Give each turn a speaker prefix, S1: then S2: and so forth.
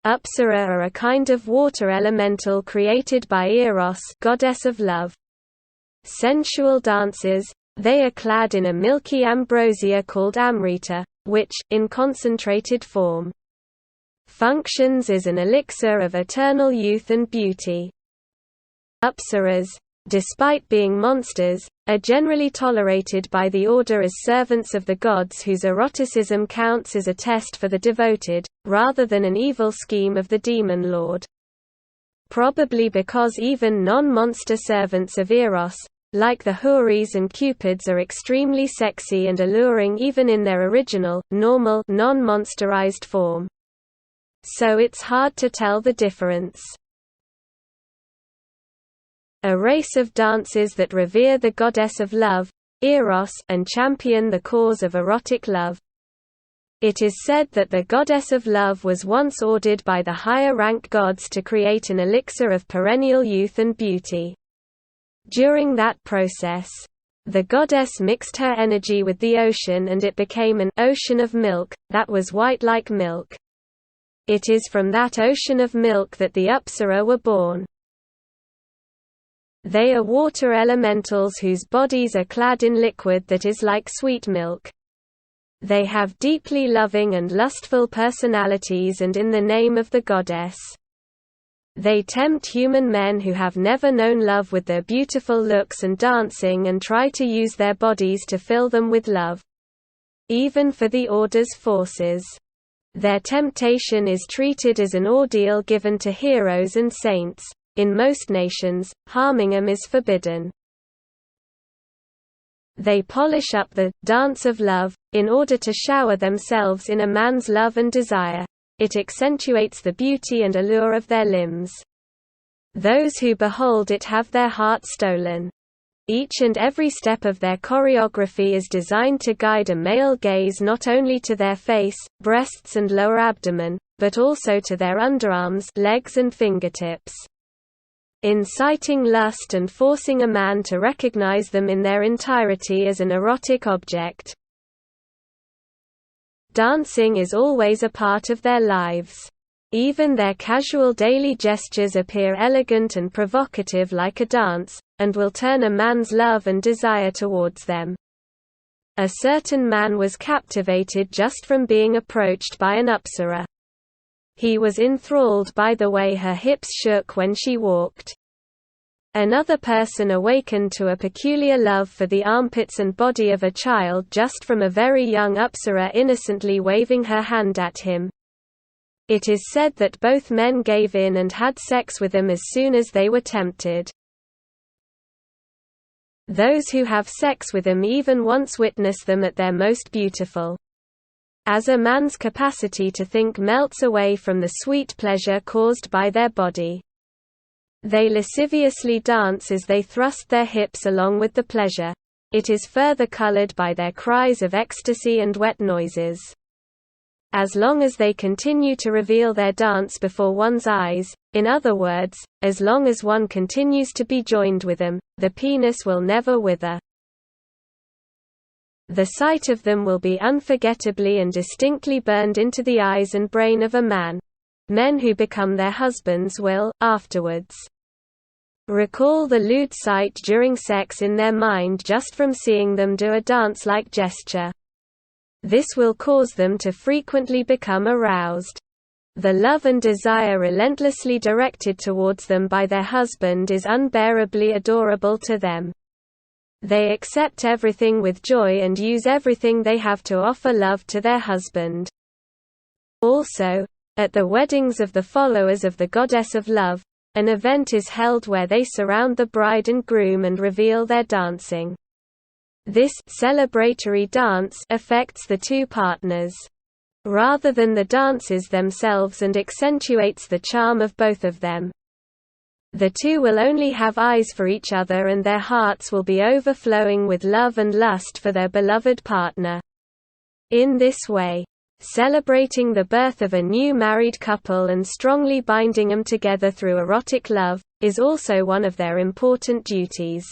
S1: Apsara are a kind of water elemental created by Eros, goddess of love. Sensual dancers, they are clad in a milky ambrosia called amrita, which, in concentrated form, functions as an elixir of eternal youth and beauty. Apsaras, despite being monsters, are generally tolerated by the order as servants of the gods whose eroticism counts as a test for the devoted, rather than an evil scheme of the demon lord. Probably because even non-monster servants of Eros, like the Houris and Cupids, are extremely sexy and alluring even in their original, normal, non-monsterized form. So it's hard to tell the difference. A race of dancers that revere the goddess of love, Eros, and champion the cause of erotic love. It is said that the goddess of love was once ordered by the higher-rank gods to create an elixir of perennial youth and beauty. During that process, the goddess mixed her energy with the ocean and it became an ocean of milk, that was white like milk. It is from that ocean of milk that the Apsara were born. They are water elementals whose bodies are clad in liquid that is like sweet milk. They have deeply loving and lustful personalities and in the name of the goddess, they tempt human men who have never known love with their beautiful looks and dancing and try to use their bodies to fill them with love. Even for the order's forces, their temptation is treated as an ordeal given to heroes and saints. In most nations, harming them is forbidden. They polish up the dance of love in order to shower themselves in a man's love and desire. It accentuates the beauty and allure of their limbs. Those who behold it have their heart stolen. Each and every step of their choreography is designed to guide a male gaze not only to their face, breasts and lower abdomen, but also to their underarms, legs and fingertips, inciting lust and forcing a man to recognize them in their entirety as an erotic object. Dancing is always a part of their lives. Even their casual daily gestures appear elegant and provocative like a dance, and will turn a man's love and desire towards them. A certain man was captivated just from being approached by an Apsara. He was enthralled by the way her hips shook when she walked. Another person awakened to a peculiar love for the armpits and body of a child just from a very young Apsara innocently waving her hand at him. It is said that both men gave in and had sex with them as soon as they were tempted. Those who have sex with them even once witness them at their most beautiful. As a man's capacity to think melts away from the sweet pleasure caused by their body, they lasciviously dance as they thrust their hips along with the pleasure. It is further colored by their cries of ecstasy and wet noises. As long as they continue to reveal their dance before one's eyes, in other words, as long as one continues to be joined with them, the penis will never wither. The sight of them will be unforgettably and distinctly burned into the eyes and brain of a man. Men who become their husbands will, afterwards, recall the lewd sight during sex in their mind just from seeing them do a dance-like gesture. This will cause them to frequently become aroused. The love and desire relentlessly directed towards them by their husband is unbearably adorable to them. They accept everything with joy and use everything they have to offer love to their husband. Also, at the weddings of the followers of the goddess of love, an event is held where they surround the bride and groom and reveal their dancing. This celebratory dance affects the two partners, rather than the dancers themselves, and accentuates the charm of both of them. The two will only have eyes for each other and their hearts will be overflowing with love and lust for their beloved partner. In this way, celebrating the birth of a new married couple and strongly binding them together through erotic love, is also one of their important duties.